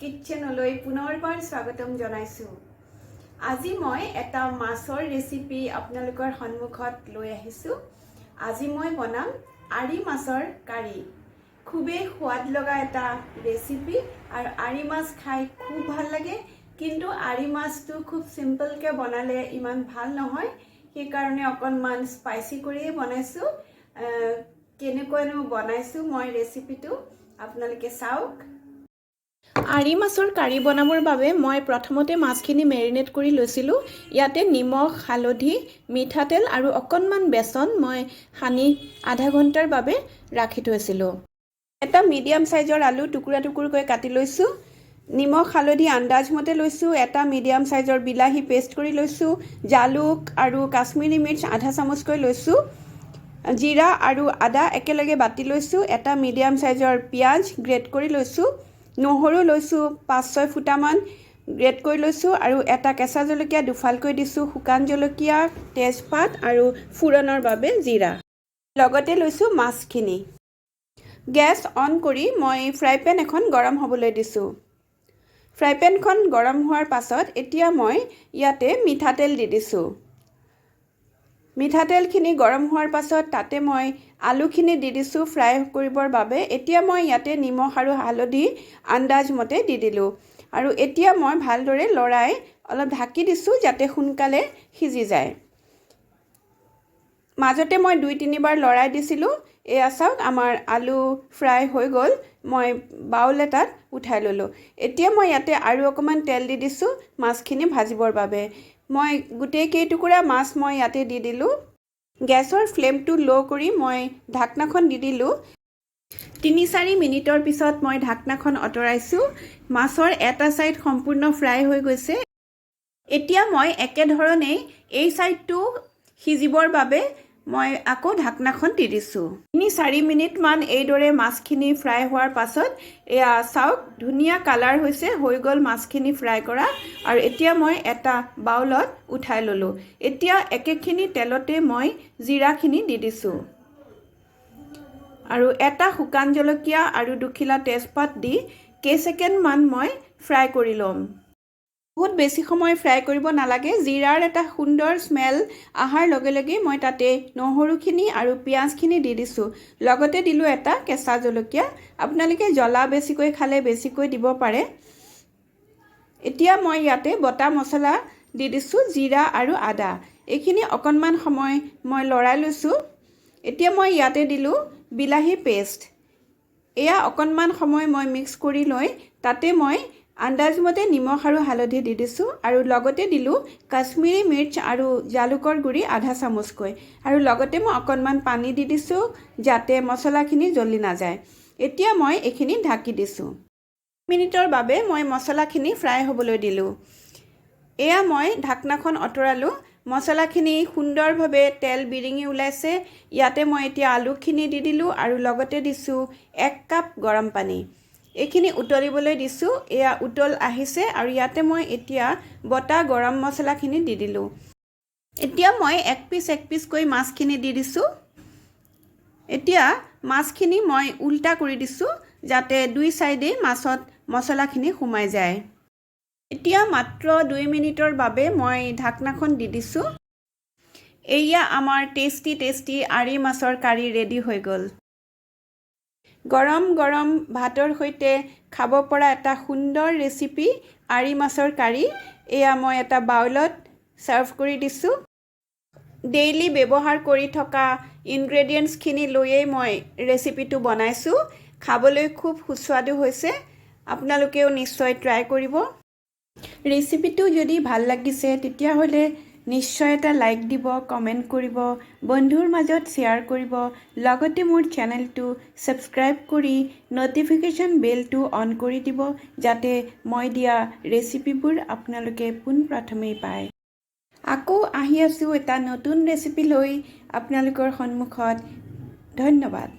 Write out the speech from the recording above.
কিটচেনলৈ পুনৰবাৰ স্বাগতম জনাইছো। আজি মই এটা মাছৰ ৰেচিপি আপোনালোকৰ সন্মুখত লৈ আহিছো। আজি মই বনাম আৰি মাছৰ কাৰী। খুবেই সোৱাদ লগা এটা ৰেচিপি আৰু আৰি মাছ খাই খুব ভাল লাগে, কিন্তু আৰি মাছটো খুব সিম্পলকে বনালে ইমান ভাল নহয়, সেইকাৰণে অকণমান স্পাইচি কৰিয়ে বনাইছো। কেনেকুৱানো বনাইছো মই ৰেচিপিটো আপোনালোকে চাওক। আৰি মাছৰ কাৰী বনাবৰ বাবে মই প্ৰথমতে মাছখিনি মেৰিনেট কৰি লৈছিলোঁ। ইয়াতে নিমখ, হালধি, মিঠাতেল আৰু অকণমান বেচন মই সানি আধা ঘণ্টাৰ বাবে ৰাখি থৈছিলোঁ। এটা মিডিয়াম সাইজৰ আলু টুকুৰা টুকুৰকৈ কাটি লৈছোঁ। নিমখ হালধি আন্দাজমতে লৈছোঁ। এটা মিডিয়াম সাইজৰ বিলাহী পেষ্ট কৰি লৈছোঁ। জালুক আৰু কাশ্মীৰী মিৰ্চ আধা চামুচকৈ লৈছোঁ। জিৰা আৰু আদা একেলগে বাটি লৈছোঁ। এটা মিডিয়াম সাইজৰ পিঁয়াজ গ্ৰেট কৰি লৈছোঁ। নহৰু লৈছোঁ 5-6 ফুটামান গ্ৰেট কৰি লৈছোঁ আৰু এটা কেঁচা জলকীয়া দুফালকৈ দিছোঁ। শুকান জলকীয়া, তেজপাত আৰু ফুৰণৰ বাবে জিৰা। লগতে লৈছোঁ মাছখিনি। গেছ অন কৰি মই ফ্ৰাই পেন এখন গৰম হ'বলৈ দিছোঁ। ফ্ৰাই পেনখন গৰম হোৱাৰ পাছত এতিয়া মই ইয়াতে মিঠাতেল দি দিছোঁ। মিঠাতেলখিনি গৰম হোৱাৰ পাছত তাতে মই আলুখিনি দি দিছোঁ ফ্ৰাই কৰিবৰ বাবে। এতিয়া মই ইয়াতে নিমখ আৰু হালধি আন্দাজমতে দি দিলোঁ আৰু এতিয়া মই ভালদৰে লৰাই অলপ ঢাকি দিছোঁ যাতে সোনকালে সিজি যায়। মাজতে মই 2-3 বাৰ লৰাই দিছিলোঁ। এয়া চাওক, আমাৰ আলু ফ্ৰাই হৈ গ'ল। মই বাউল এটাত উঠাই ল'লোঁ। এতিয়া মই ইয়াতে আৰু অকণমান তেল দি দিছোঁ মাছখিনি ভাজিবৰ বাবে। মই গোটেই কেইটুকুৰা মাছ মই ইয়াতে দি দিলোঁ। গেছৰ ফ্লেমটো ল' কৰি মই ঢাকনাখন দি দিলোঁ। 3-4 মিনিটৰ পিছত মই ঢাকনাখন আঁতৰাইছোঁ। মাছৰ এটা ছাইড সম্পূৰ্ণ ফ্ৰাই হৈ গৈছে। এতিয়া মই একেধৰণেই এই ছাইডটো সিজিবৰ বাবে মই আকৌ ঢাকনাখন দি দিছোঁ। 3-4 মিনিটমান এইদৰে মাছখিনি ফ্ৰাই হোৱাৰ পাছত এয়া চাওক, ধুনীয়া কালাৰ হৈছে, হৈ গ'ল মাছখিনি ফ্ৰাই কৰা। আৰু এতিয়া মই এটা বাউলত উঠাই ল'লোঁ। এতিয়া একেখিনি তেলতে মই জিৰাখিনি দি দিছোঁ আৰু এটা শুকান জলকীয়া আৰু দুখিলা তেজপাত দি কেইছেকেণ্ডমান মই ফ্ৰাই কৰি ল'ম। বহুত বেছি সময় ফ্ৰাই কৰিব নালাগে। জিৰাৰ এটা সুন্দৰ স্মেল অহাৰ লগে লগে মই তাতে নহৰুখিনি আৰু পিঁয়াজখিনি দি দিছোঁ। লগতে দিলোঁ এটা কেঁচা জলকীয়া। আপোনালোকে জ্বলা বেছিকৈ খালে বেছিকৈ দিব পাৰে। এতিয়া মই ইয়াতে বটা মছলা দি দিছোঁ, জিৰা আৰু আদা। এইখিনি অকণমান সময় মই লৰাই লৈছোঁ। এতিয়া মই ইয়াতে দিলোঁ বিলাহী পেষ্ট। এয়া অকণমান সময় মই মিক্স কৰি লৈ তাতে মই আন্দাজমতে নিমখ আৰু হালধি দি দিছোঁ আৰু লগতে দিলোঁ কাশ্মীৰী মিৰ্চ আৰু জালুকৰ গুড়ি আধা চামুচকৈ আৰু লগতে মই অকণমান পানী দি দিছোঁ যাতে মছলাখিনি জ্বলি নাযায়। এতিয়া মই এইখিনি ঢাকি দিছোঁ। 1 মিনিটৰ বাবে মই মছলাখিনি ফ্ৰাই হ'বলৈ দিলোঁ। এয়া মই ঢাকনাখন আঁতৰালোঁ। মছলাখিনি সুন্দৰভাৱে তেল বিৰিঙি ওলাইছে। ইয়াতে মই এতিয়া আলুখিনি দি দিলোঁ আৰু লগতে দিছোঁ 1 কাপ গৰম পানী। এইখিনি উতলিবলৈ দিছোঁ। এয়া উতল আহিছে আৰু ইয়াতে মই এতিয়া বটা গৰম মছলাখিনি দি দিলোঁ। এতিয়া মই এক পিচকৈ মাছখিনি দি দিছোঁ। এতিয়া মাছখিনি মই উল্টা কৰি দিছোঁ যাতে 2 ছাইডেই মাছত মছলাখিনি সোমাই যায়। এতিয়া মাত্ৰ 2 মিনিটৰ বাবে মই ঢাকনাখন দি দিছোঁ। এয়া আমাৰ টেষ্টি আৰি মাছৰ কাৰী ৰেডি হৈ গ'ল। গৰম গৰম ভাতৰ সৈতে খাব পৰা এটা সুন্দৰ ৰেচিপি আৰি মাছৰ কাৰী। এয়া মই এটা বাউলত ছাৰ্ভ কৰি দিছোঁ। ডেইলি ব্যৱহাৰ কৰি থকা ইনগ্ৰেডিয়েণ্টছখিনি লৈয়েই মই ৰেচিপিটো বনাইছোঁ। খাবলৈ খুব সুস্বাদু হৈছে। আপোনালোকেও নিশ্চয় ট্ৰাই কৰিব। ৰেচিপিটো যদি ভাল লাগিছে তেতিয়াহ'লে নিশ্চয় এটা লাইক দিব, কমেণ্ট কৰিব, বন্ধুৰ মাজত শ্বেয়াৰ কৰিব। লগতে মোৰ চেনেলটো ছাবস্ক্ৰাইব কৰি ন'টিফিকেশ্যন বেলটো অন কৰি দিব যাতে মই দিয়া ৰেচিপিবোৰ আপোনালোকে পোনপ্ৰথমেই পায়। আকৌ আহি আছোঁ এটা নতুন ৰেচিপি লৈ আপোনালোকৰ সন্মুখত। ধন্যবাদ।